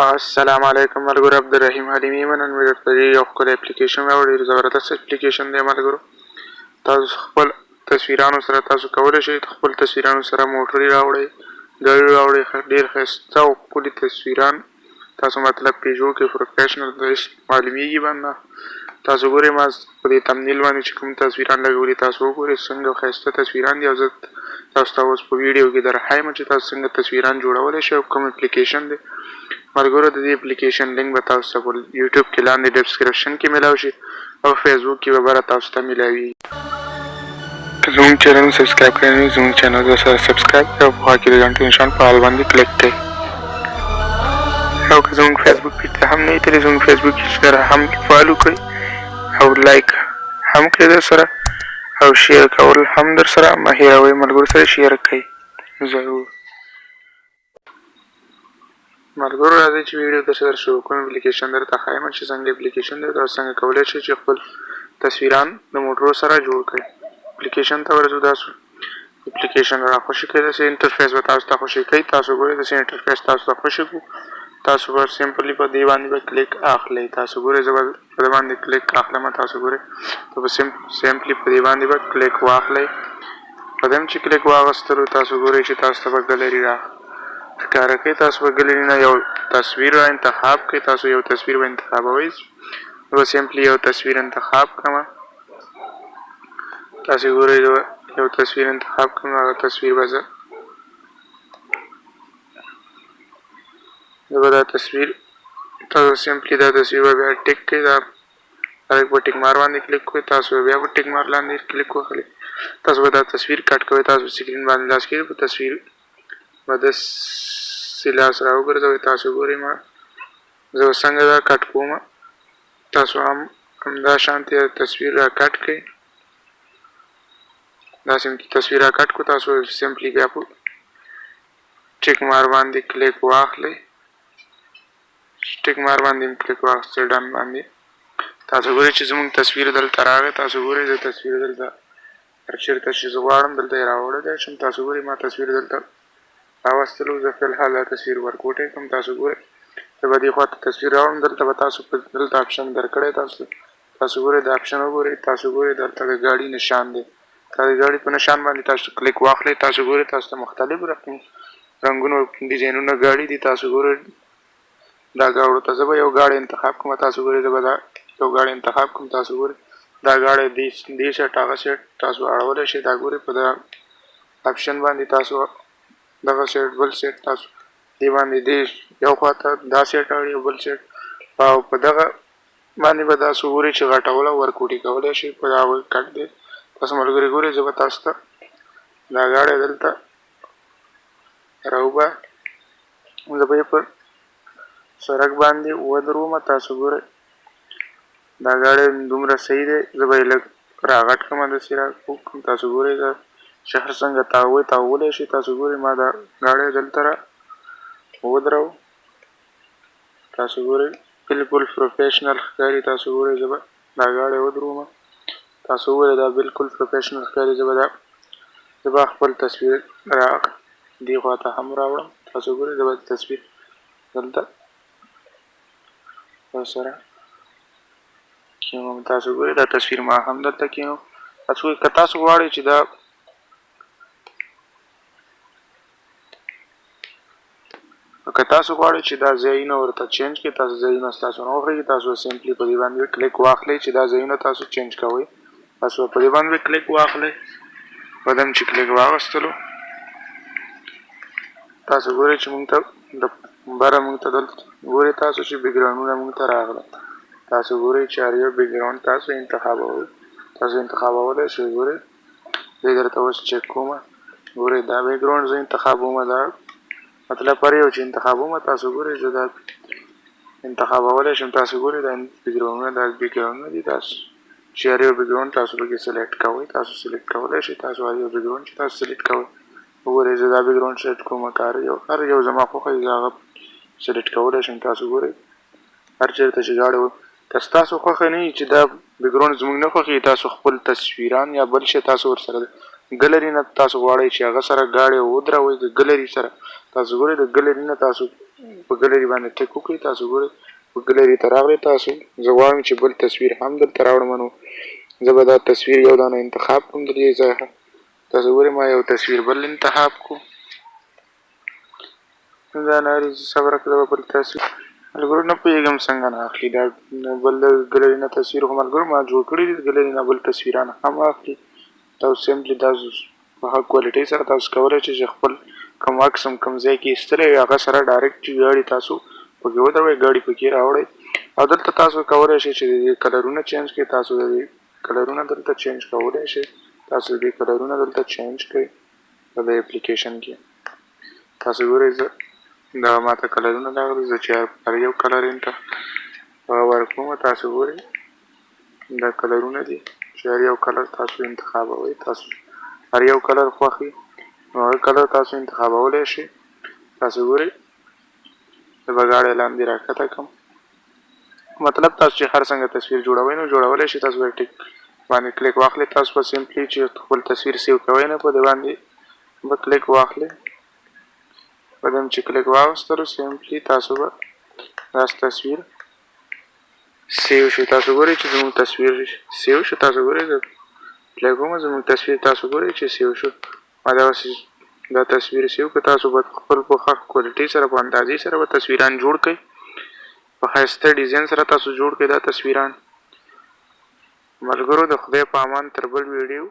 السلام علیکم ملګرو عبدالرحیم حلیمی نن مې درته یو ښکلی اپلیکیشن راوړی ډېر زبردست اپلیکیشن دی ملګرو تاسو خپل تصویرانو سره تاسو کولی شئ خپل تصویرانو سره موټرې راوړئ ګاډي راوړئ ډېر ښایسته او ښکلي تصویران تاسو مطلب پیژو کې پروفیشنل معلومیږي باندې تاسو ګورئ ما په دې تمنیل باندې چې کوم تصویران لګولي تاسو وګورئ څنګه ښایسته تصویران دي او زه تاسو ته اوس په ویډیو کې درښایم چې تاسو څنګه تصویران جوړولی شئ او کوم اپلیکیشن دی ملګرو د دې اپلیکیشن لینک به تاسو ته په یوټیوب کې لاندې ډسکرپشن کې میلاو شي او فیسبوک کې به بره تاسو ته میلاوي که زموږ چینل سبسکرایب کړی نه وي زموږ چینل به سره سبسکرایب کړئ او په خوا کې د غنټې نشان په حال باندې کلیک کړئ او که زموږ فیسبوک پیج ته هم نه یې تللی زموږ فیسبوک پیج سره هم فالو کړئ او لایک هم کړئ در سره او شیر کول هم در سره مه هېروئ ملګرو سره شیر کړئ ضرور ملګرو راځئ چې ویډیو درسره شروع کوم اپلیکیشن درته ښایم چې څنګه اپلیکیشن دی تاسو څنګه کولی شئ چې خپل تصویران د موټرو سره جوړ کړئ اپلیکیشن ته ورځو تاسو اپلیکیشن را خوشي کړئ داسې انټرفیس به تاسو ته خوشي کوي تاسو ګورئ داسې انټرفیس تاسو ته خوشي کړو تاسو به سمپلي په دې باندې به کلیک اخلئ تاسو ګورئ زه به په دې باندې کلیک اخلم تاسو ګورئ ته به سمپلي په دې باندې به کلیک واخلئ په دې چې کلیک واغستلو تاسو ګورئ چې تاسو ته به ګلري ښکاره کوي تاسو به ګلري نه یو تصویر را انتخاب کوئ تاسو یو تصویر به انتخابوئ زه به سمپلي یو تصویر انتخاب کړم تاسو ګورئ زه یو تصویر انتخاب کړم هغه تصویر به زه دا تصویر تاسو سمپلي دا تصویر به بیا ټیک کړئ دا هلک به ټیک مار باندې کلیک کوئ تاسو بیا به ټیک مار لاندې کلیک وکړئ تاسو به دا تصویر کټ کوئ تاسو سکرین باندې لاس کړئ په تصویر به داسې لاس را وګرځوئ تاسو ګورئ ما زه به څنګه دا کټ کوم تاسو هم همدا شانتې تصویر را کټ کړئ داسې تصویر را کټ کړو تاسو سمپلي بیا په ټیک مار باندې کلیک واخلئ ټیک مار باندې کلیک واخیستئ ډن باندې تاسو ګورئ چې زموږ تصویر دلته راغی تاسو ګورئ زه تصویر دلته هر چېرته چې زه غواړم دلته یې راوړلی شم تاسو ګورئ ما تصویر دلته راوستلو زه فلحال دا تصویر ورکوټی کړم تاسو ګورئ زه به دې خوا ته تصویر راوړم دلته به تاسو دلته اپشن درکړی تاسو ګورئ دا اپشن وګورئ تاسو ګورئ دلته د ګاډي نشان دی دا د ګاډي په نشان باندې تاسو کلیک واخلئ تاسو ګورئ تاسو ته مختلف رنګونو ډیزاینونه ګاډي دي تاسو ګورئ دا ګاډو ته زه به یو ګاډی انتخاب کړم تاسو ګورئ زه به دا یو ګاډی انتخاب کړم تاسو ګورئ دا ګاډی دې سیټ هغه سیټ تاسو اړولی شئ دا ګورئ په دا اپشن باندې تاسو دغه سیټ بل سیټ تاسو دې باندې دې یو خوا ته دا سیټ اړي او بل سیټ او په دغه باندې به تاسو ګورئ چې غټول او ورکوټي کولی شئ په هغه کټ دی تاسو ملګري ګورئ زه به تاسو ته دا ګاډی دلته راوبه زه به یې پر سړک باندې ودروم تاسو ګورئ دا ګاډی دومره صحیح دی زه به یې لږ راغټ کړم داسې راکړم تاسو ګورئ دا شهر څنګه تاوولی شي تاسو ګورئ ما دا ګاډی دلته را ودرو تاسو ګورئ بلکل پروفیشنل ښکاري تاسو ګورئ زه به دا ګاډی ودروم تاسو وګورئ دا بلکل پروفیشنل ښکاري زه به خپل تصویر را دې خوا ته هم راوړم تاسو ګورئ زه به تصویر دلته سره کینوم تاسو ګورئ دا تصویر ما هم دلته کینوم که تاسو غواړئ چې دا که تاسو غواړئ چې دا ځایونه ورته چینج کړئ تاسو ځایونه ستاسو نه خوښېږي تاسو سمپلي په دې باندې کلیک واخلئ چې دا ځایونه تاسو چینج کوئ تاسو په دې باندې کلیک واخلئ په دم چې کلیک واغستلو تاسو ګورئ چې موږ ته د بره موږ ته دلته ګورئ تاسو چې بیکګراونډونه موږ ته راغله تاسو ګورئ چې هر یو بیکګراونډ تاسو انتخابولی شئ ګورئ زه درته اوس چک کوم ګورئ دا بیکګراونډ زه انتخابوم دا مطلب هر یو چې انتخابوم تاسو ګورئ زه دا انتخابولی شم تاسو ګورئ دا بیکګراونډونه دي تاسو چې هر یو بیکګراونډ تاسو پکې سلیکټ کوئ تاسو سلیکټ کولی شئ تاسو هر یو بیکګراونډ چې تاسو سلیکټ کوئ وګورئ زه دا بیکګراونډ سلیکټ کوم هر یو زما خوښوي زه هغه سلیکټ کولی شم تاسو ګورئ هر چېرته چې ګاډی که ستاسو خوښه نه وي چې دا بیکګراونډ زموږ نه خوښېږي تاسو خپل تصویران یا بل شی تاسو ورسره ګلري نه تاسو غواړئ چې هغه سره ګاډی ودروئ د ګلري سره تاسو ګورئ د ګلري نه تاسو په ګلري باندې ټک وکړئ. تاسو ګورئ په ګلري ته راغلئ. تاسو زه غواړم چې بل تصویر هم دلته راوړم. نو زه به دا تصویر یو دانه انتخاب کړم د دې ځایه. تاسو ګورئ ما یو تصویر بل انتخاب کړو. دا ناري صبر کړه بل تصویر ملګرو نه پوهېږم څنګه نه اخلي دا بل ګلري نه تصویر خو ملګرو ما جوړ کړي دي ګلري نه بل تصویران هم اخلي. تاسو سمپلي دا په ښه کوالټۍ سره تاسو کولی شئ چې خپل کوم عکس هم کوم ځای کې ایستلی وي هغه سره ډایرکټ ګاډي تاسو پکې ودروئ ګاډي پکې راوړئ او دلته تاسو کولی شئ چې د دې کلرونه چینج کړئ. تاسو د دې کلرونه دلته چینج کولی شئ. تاسو د دې کلرونه دلته چینج کړئ په دې اپلیکیشن کې. تاسو ګورئ زه دا ماته کلرونه راغلي زه چې هر یو کلر ورکوم. تاسو ګورئ دا کلرونه دي چې هر یو کلر تاسو انتخابوئ. تاسو هر یو کلر خوښ وي نو هغه کلر تاسو انتخابولی شئ. تاسو ګورئ زه به ګاډی لاندې راښکته کړم. مطلب تاسو چې هر څنګه تصویر جوړوئ نو جوړولی شئ. تاسو به ټیک باندې کلیک واخلئ. تاسو به سمپلي چې خپل تصویر سیو کوئ نه په دې باندې به کلیک واخلئ. په دې چې کلیک واخیستلو سمپلي تاسو به دا تصویر سیو شي. تاسو ګورئ چې زموږ تصویر سیو شو. تاسو ګورئ زه کلیک وکړم زموږ تصویر تاسو ګورئ چې سیو شو. ما دغسې دا تصویر سیو کړه. تاسو به خپل په ښه کوالټۍ سره په اندازې سره به تصویران جوړ کړئ. په ښایسته ډیزاین سره تاسو جوړ کړئ دا تصویران. ملګرو د خدای په امان تر بل ویډیو